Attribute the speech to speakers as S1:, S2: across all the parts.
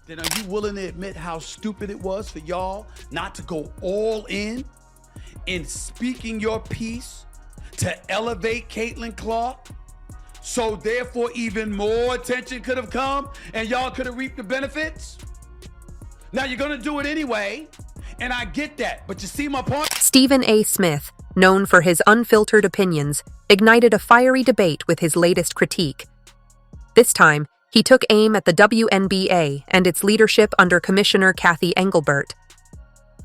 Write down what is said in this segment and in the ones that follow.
S1: Then are you willing to admit how stupid it was for y'all not to go all in speaking your piece to elevate Caitlin Clark? So therefore even more attention could have come and y'all could have reaped the benefits? Now you're gonna do it anyway, and I get that, but you see my point?
S2: Stephen A. Smith, known for his unfiltered opinions, ignited a fiery debate with his latest critique. This time, he took aim at the WNBA and its leadership under Commissioner Cathy Engelbert.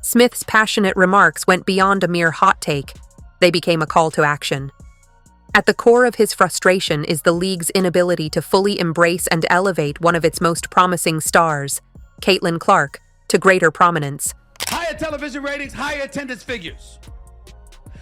S2: Smith's passionate remarks went beyond a mere hot take. They became a call to action. At the core of his frustration is the league's inability to fully embrace and elevate one of its most promising stars, Caitlin Clark, to greater prominence.
S1: Higher television ratings, higher attendance figures.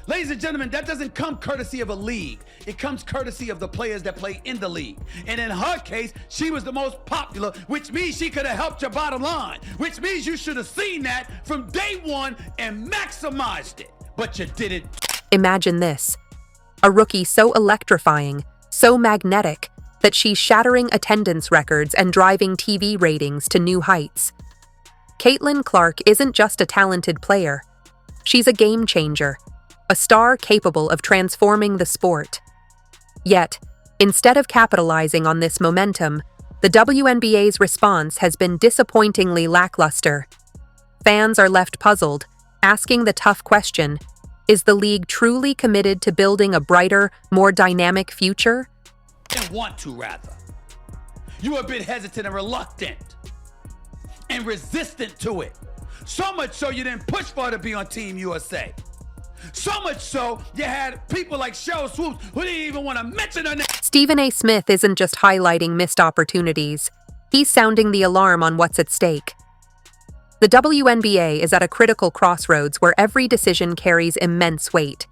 S1: Ladies and gentlemen, that doesn't come courtesy of a league. It comes courtesy of the players that play in the league. And in her case, she was the most popular, which means she could have helped your bottom line, which means you should have seen that from day one and maximized it. But you didn't.
S2: Imagine this. A rookie so electrifying, so magnetic, that she's shattering attendance records and driving TV ratings to new heights. Caitlin Clark isn't just a talented player. She's a game changer, a star capable of transforming the sport. Yet, instead of capitalizing on this momentum, the WNBA's response has been disappointingly lackluster. Fans are left puzzled, asking the tough question, is the league truly committed to building a brighter, more dynamic future?
S1: And want to, rather. You were a bit hesitant and reluctant and resistant to it. So much so you didn't push for her to be on Team USA. So much so you had people like Cheryl Swoops who didn't even want to mention her name.
S2: Stephen A. Smith isn't just highlighting missed opportunities. He's sounding the alarm on what's at stake. The WNBA is at a critical crossroads where every decision carries immense weight.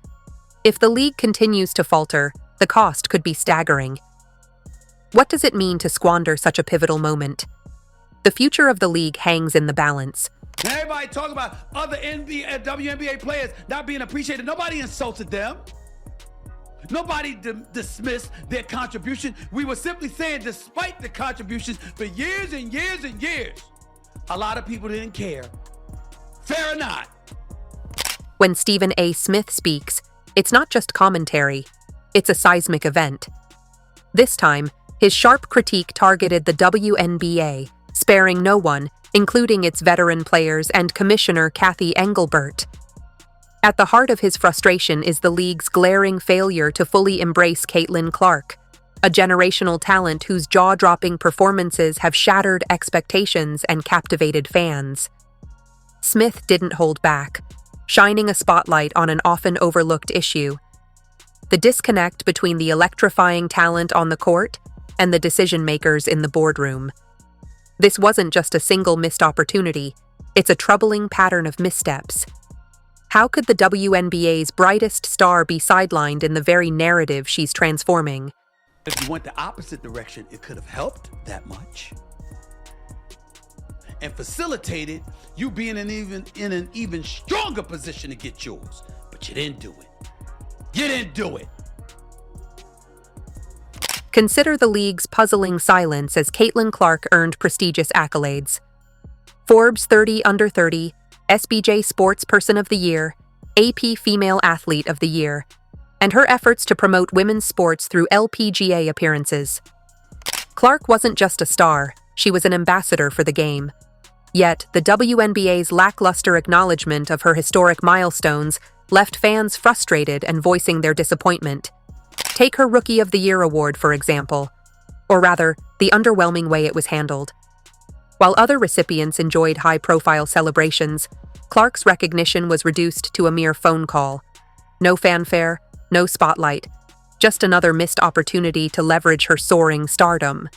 S2: If the league continues to falter, the cost could be staggering. What does it mean to squander such a pivotal moment? The future of the league hangs in the balance.
S1: Now everybody talk about other WNBA players not being appreciated. Nobody insulted them. Nobody dismissed their contribution. We were simply saying, despite the contributions for years and years and years, a lot of people didn't care. Fair or not?
S2: When Stephen A. Smith speaks, it's not just commentary, it's a seismic event. This time, his sharp critique targeted the WNBA, sparing no one, including its veteran players and Commissioner Cathy Engelbert. At the heart of his frustration is the league's glaring failure to fully embrace Caitlin Clark, a generational talent whose jaw-dropping performances have shattered expectations and captivated fans. Smith didn't hold back, shining a spotlight on an often overlooked issue: the disconnect between the electrifying talent on the court and the decision-makers in the boardroom. This wasn't just a single missed opportunity, it's a troubling pattern of missteps. How could the WNBA's brightest star be sidelined in the very narrative she's transforming?
S1: If you went the opposite direction, it could have helped that much and facilitated you being in an even stronger position to get yours. But you didn't do it. You didn't do it.
S2: Consider the league's puzzling silence as Caitlin Clark earned prestigious accolades. Forbes 30 Under 30, SBJ Sports Person of the Year, AP Female Athlete of the Year, and her efforts to promote women's sports through LPGA appearances. Clark wasn't just a star, she was an ambassador for the game. Yet, the WNBA's lackluster acknowledgement of her historic milestones left fans frustrated and voicing their disappointment. Take her Rookie of the Year award, for example, or rather, the underwhelming way it was handled. While other recipients enjoyed high-profile celebrations, Clark's recognition was reduced to a mere phone call. No fanfare, no spotlight, just another missed opportunity to leverage her soaring stardom.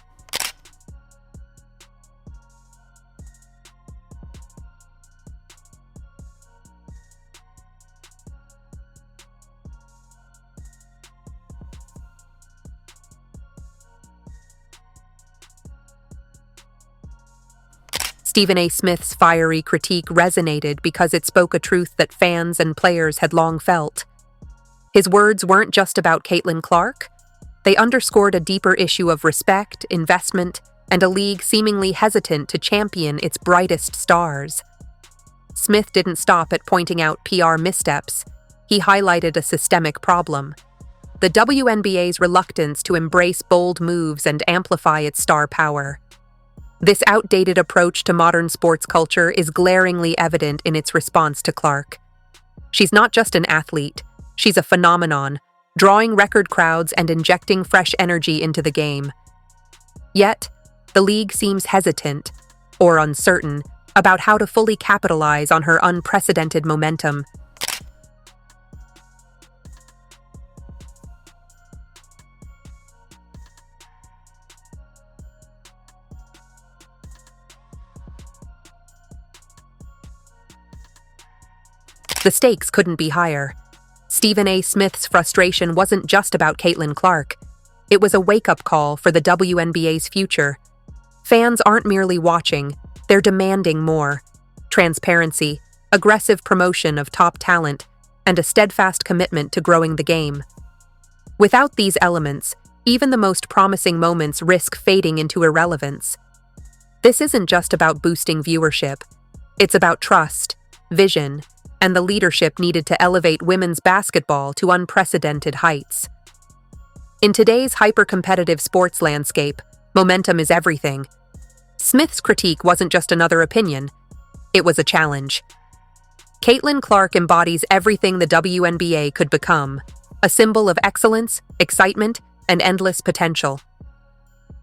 S2: Stephen A. Smith's fiery critique resonated because it spoke a truth that fans and players had long felt. His words weren't just about Caitlin Clark. They underscored a deeper issue of respect, investment, and a league seemingly hesitant to champion its brightest stars. Smith didn't stop at pointing out PR missteps. He highlighted a systemic problem: the WNBA's reluctance to embrace bold moves and amplify its star power. This outdated approach to modern sports culture is glaringly evident in its response to Clark. She's not just an athlete, she's a phenomenon, drawing record crowds and injecting fresh energy into the game. Yet, the league seems hesitant, or uncertain, about how to fully capitalize on her unprecedented momentum. The stakes couldn't be higher. Stephen A. Smith's frustration wasn't just about Caitlin Clark. It was a wake-up call for the WNBA's future. Fans aren't merely watching, they're demanding more: transparency, aggressive promotion of top talent, and a steadfast commitment to growing the game. Without these elements, even the most promising moments risk fading into irrelevance. This isn't just about boosting viewership. It's about trust, vision, and the leadership needed to elevate women's basketball to unprecedented heights. In today's hyper-competitive sports landscape, momentum is everything. Smith's critique wasn't just another opinion, it was a challenge. Caitlin Clark embodies everything the WNBA could become: a symbol of excellence, excitement, and endless potential.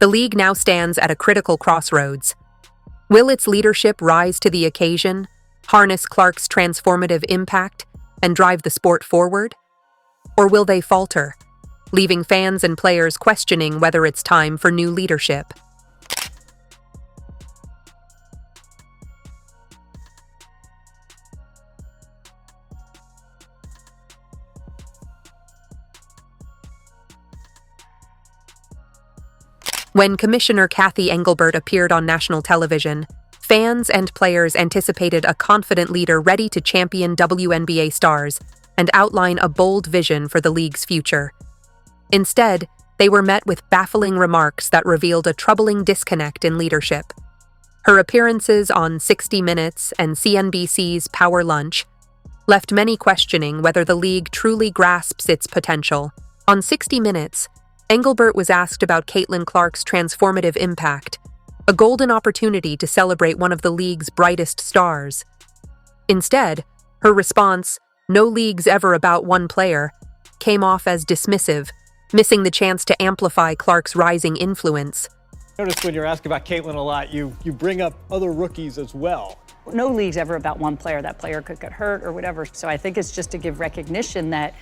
S2: The league now stands at a critical crossroads. Will its leadership rise to the occasion, harness Clark's transformative impact, and drive the sport forward? Or will they falter, leaving fans and players questioning whether it's time for new leadership? When Commissioner Cathy Engelbert appeared on national television, fans and players anticipated a confident leader ready to champion WNBA stars and outline a bold vision for the league's future. Instead, they were met with baffling remarks that revealed a troubling disconnect in leadership. Her appearances on 60 Minutes and CNBC's Power Lunch left many questioning whether the league truly grasps its potential. On 60 Minutes, Engelbert was asked about Caitlin Clark's transformative impact, a golden opportunity to celebrate one of the league's brightest stars. Instead, her response, "No league's ever about one player," came off as dismissive, missing the chance to amplify Clark's rising influence.
S3: Notice when you're asked about Caitlin a lot, you bring up other rookies as well.
S4: No league's ever about one player. That player could get hurt or whatever. So I think it's just to give recognition that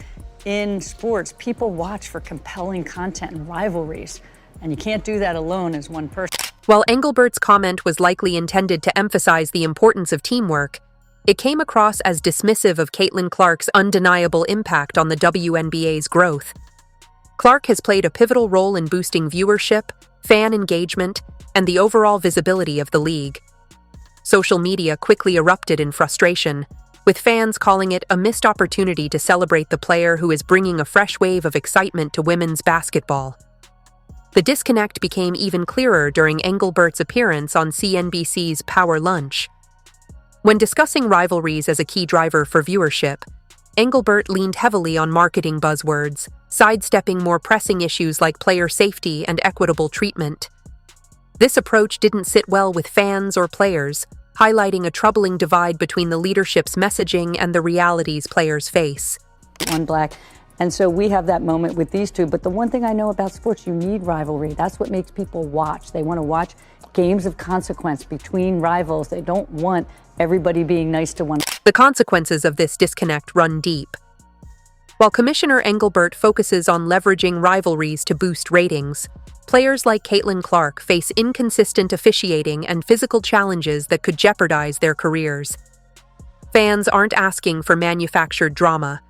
S4: in sports, people watch for compelling content and rivalries, and you can't do that alone as one person.
S2: While Engelbert's comment was likely intended to emphasize the importance of teamwork, it came across as dismissive of Caitlin Clark's undeniable impact on the WNBA's growth. Clark has played a pivotal role in boosting viewership, fan engagement, and the overall visibility of the league. Social media quickly erupted in frustration, with fans calling it a missed opportunity to celebrate the player who is bringing a fresh wave of excitement to women's basketball. The disconnect became even clearer during Engelbert's appearance on CNBC's Power Lunch. When discussing rivalries as a key driver for viewership, Engelbert leaned heavily on marketing buzzwords, sidestepping more pressing issues like player safety and equitable treatment. This approach didn't sit well with fans or players, highlighting a troubling divide between the leadership's messaging and the realities players face.
S4: One black. And so we have that moment with these two. But the one thing I know about sports, you need rivalry. That's what makes people watch. They want to watch games of consequence between rivals. They don't want everybody being nice to one another.
S2: The consequences of this disconnect run deep. While Commissioner Engelbert focuses on leveraging rivalries to boost ratings, players like Caitlin Clark face inconsistent officiating and physical challenges that could jeopardize their careers. Fans aren't asking for manufactured drama.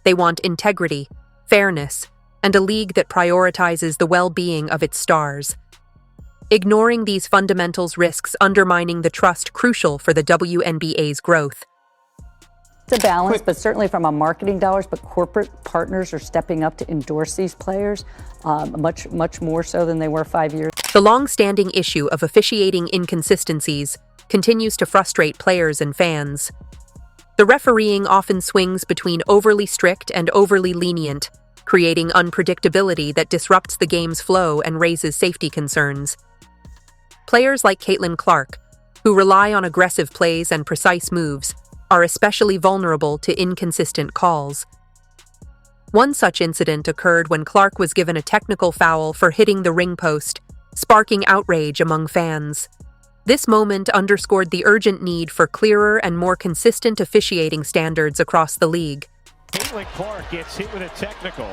S2: They want integrity, fairness, and a league that prioritizes the well-being of its stars. Ignoring these fundamentals risks undermining the trust crucial for the WNBA's growth.
S4: It's a balance, but certainly from a marketing dollars, but corporate partners are stepping up to endorse these players much more so than they were 5 years.
S2: The long-standing issue of officiating inconsistencies continues to frustrate players and fans. The refereeing often swings between overly strict and overly lenient, creating unpredictability that disrupts the game's flow and raises safety concerns. Players like Caitlin Clark, who rely on aggressive plays and precise moves, are especially vulnerable to inconsistent calls. One such incident occurred when Clark was given a technical foul for hitting the ring post, sparking outrage among fans. This moment underscored the urgent need for clearer and more consistent officiating standards across the league.
S5: Caitlin Clark gets hit with a technical.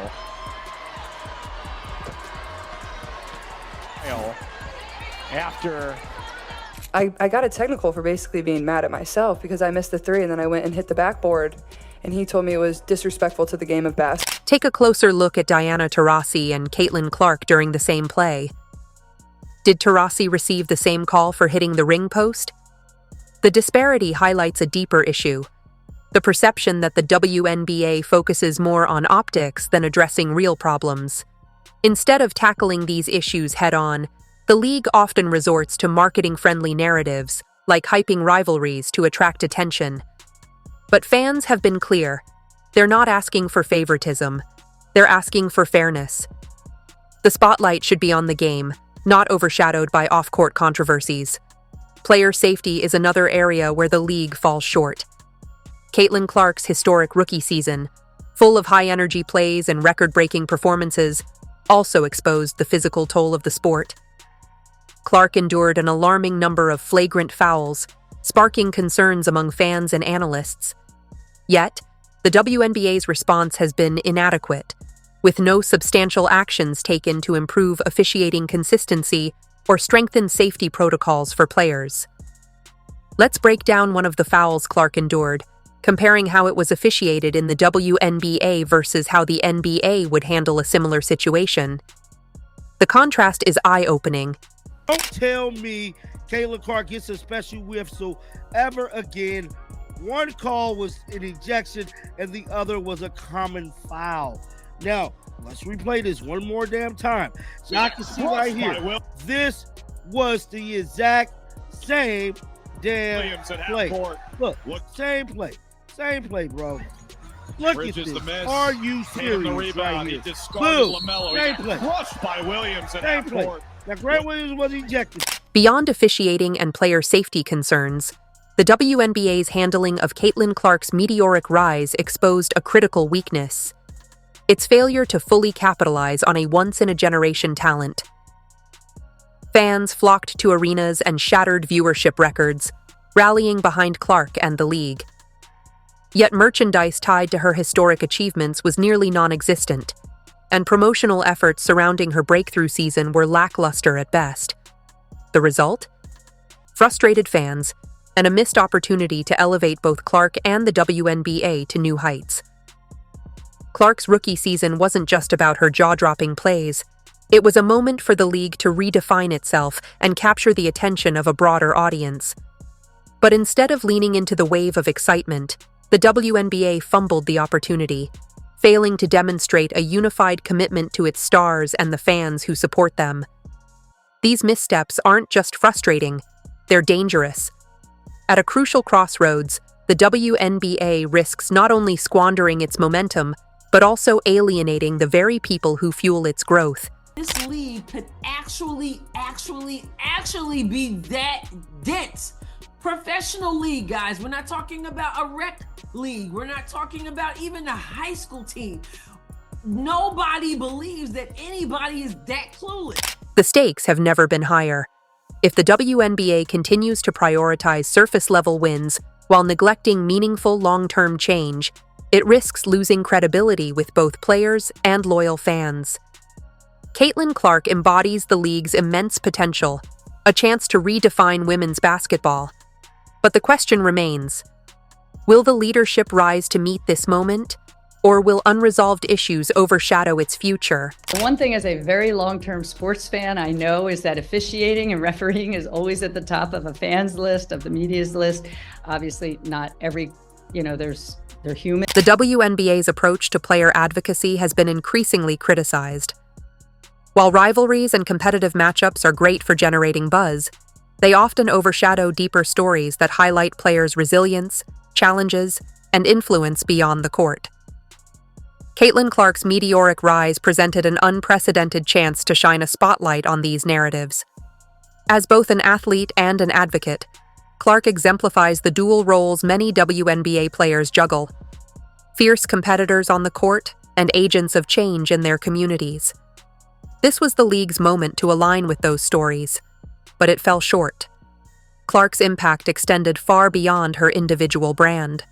S5: After
S6: I got a technical for basically being mad at myself because I missed the three and then I went and hit the backboard, and he told me it was disrespectful to the game of basketball.
S2: Take a closer look at Diana Taurasi and Caitlin Clark during the same play. Did Taurasi receive the same call for hitting the ring post? The disparity highlights a deeper issue: the perception that the WNBA focuses more on optics than addressing real problems. Instead of tackling these issues head-on, the league often resorts to marketing-friendly narratives, like hyping rivalries to attract attention. But fans have been clear. They're not asking for favoritism. They're asking for fairness. The spotlight should be on the game, not overshadowed by off-court controversies. Player safety is another area where the league falls short. Caitlin Clark's historic rookie season, full of high-energy plays and record-breaking performances, also exposed the physical toll of the sport. Clark endured an alarming number of flagrant fouls, sparking concerns among fans and analysts. Yet, the WNBA's response has been inadequate, with no substantial actions taken to improve officiating consistency or strengthen safety protocols for players. Let's break down one of the fouls Clark endured, comparing how it was officiated in the WNBA versus how the NBA would handle a similar situation. The contrast is eye-opening.
S7: Don't tell me Caitlin Clark gets a special whiff so ever again. One call was an ejection and the other was a common foul. Now, let's replay this one more damn time. So I can see right here. This was the exact same damn play. Look, same play. Same play, bro. Look at this. Are you serious right here? Boom. Same play.
S5: crushed by Williams and
S7: Same play. Now, Grant Williams was ejected.
S2: Beyond officiating and player safety concerns, the WNBA's handling of Caitlin Clark's meteoric rise exposed a critical weakness: its failure to fully capitalize on a once-in-a-generation talent. Fans flocked to arenas and shattered viewership records, rallying behind Clark and the league. Yet merchandise tied to her historic achievements was nearly non-existent, and promotional efforts surrounding her breakthrough season were lackluster at best. The result? Frustrated fans, and a missed opportunity to elevate both Clark and the WNBA to new heights. Clark's rookie season wasn't just about her jaw-dropping plays. It was a moment for the league to redefine itself and capture the attention of a broader audience. But instead of leaning into the wave of excitement, the WNBA fumbled the opportunity, failing to demonstrate a unified commitment to its stars and the fans who support them. These missteps aren't just frustrating, they're dangerous. At a crucial crossroads, the WNBA risks not only squandering its momentum, but also alienating the very people who fuel its growth.
S8: This league could actually be that dense. Professional league, guys. We're not talking about a rec league. We're not talking about even a high school team. Nobody believes that anybody is that clueless.
S2: The stakes have never been higher. If the WNBA continues to prioritize surface-level wins while neglecting meaningful long-term change, it risks losing credibility with both players and loyal fans. Caitlin Clark embodies the league's immense potential, a chance to redefine women's basketball. But the question remains: will the leadership rise to meet this moment, or will unresolved issues overshadow its future?
S4: One thing as a very long-term sports fan I know is that officiating and refereeing is always at the top of a fan's list, of the media's list. Obviously, not every they're human.
S2: The WNBA's approach to player advocacy has been increasingly criticized. While rivalries and competitive matchups are great for generating buzz, they often overshadow deeper stories that highlight players' resilience, challenges, and influence beyond the court. Caitlin Clark's meteoric rise presented an unprecedented chance to shine a spotlight on these narratives. As both an athlete and an advocate, Clark exemplifies the dual roles many WNBA players juggle: fierce competitors on the court and agents of change in their communities. This was the league's moment to align with those stories, but it fell short. Clark's impact extended far beyond her individual brand.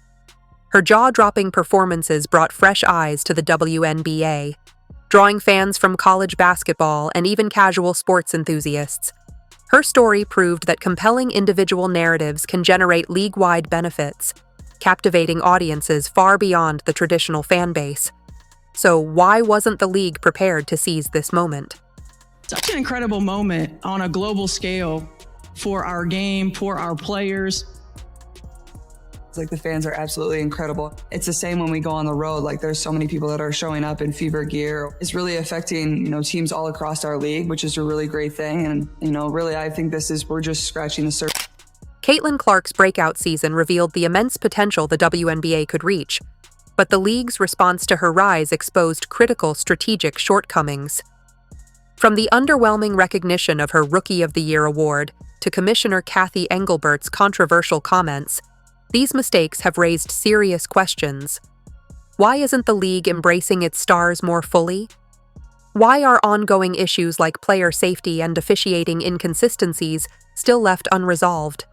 S2: Her jaw-dropping performances brought fresh eyes to the WNBA, drawing fans from college basketball and even casual sports enthusiasts. Her story proved that compelling individual narratives can generate league-wide benefits, captivating audiences far beyond the traditional fan base. So why wasn't the league prepared to seize this moment?
S9: Such an incredible moment on a global scale for our game, for our players.
S10: It's like the fans are absolutely incredible. It's the same when we go on the road. Like there's so many people that are showing up in fever gear. It's really affecting, teams all across our league, which is a really great thing. And, really, I think we're just scratching the surface.
S2: Caitlin Clark's breakout season revealed the immense potential the WNBA could reach, but the league's response to her rise exposed critical strategic shortcomings. From the underwhelming recognition of her Rookie of the Year award to Commissioner Cathy Engelbert's controversial comments, these mistakes have raised serious questions. Why isn't the league embracing its stars more fully? Why are ongoing issues like player safety and officiating inconsistencies still left unresolved?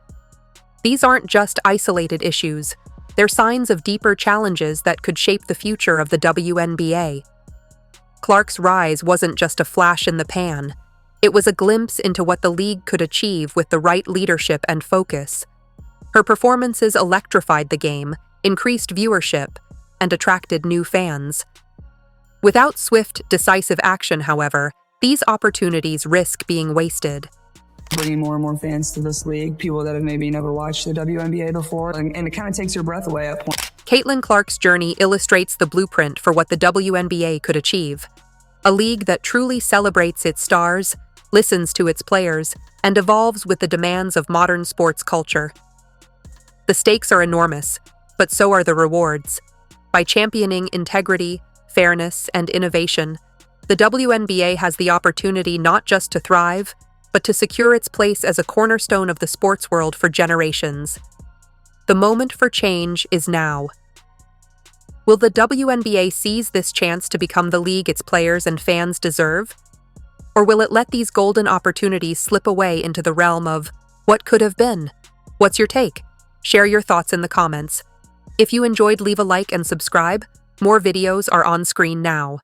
S2: These aren't just isolated issues. They're signs of deeper challenges that could shape the future of the WNBA. Clark's rise wasn't just a flash in the pan. It was a glimpse into what the league could achieve with the right leadership and focus. Her performances electrified the game, increased viewership, and attracted new fans. Without swift, decisive action, however, these opportunities risk being wasted.
S10: Bringing more and more fans to this league, people that have maybe never watched the WNBA before, and it kind of takes your breath away at points.
S2: Caitlin Clark's journey illustrates the blueprint for what the WNBA could achieve. A league that truly celebrates its stars, listens to its players, and evolves with the demands of modern sports culture. The stakes are enormous, but so are the rewards. By championing integrity, fairness, and innovation, the WNBA has the opportunity not just to thrive, but to secure its place as a cornerstone of the sports world for generations. The moment for change is now. Will the WNBA seize this chance to become the league its players and fans deserve? Or will it let these golden opportunities slip away into the realm of what could have been? What's your take? Share your thoughts in the comments. If you enjoyed, leave a like and subscribe. More videos are on screen now.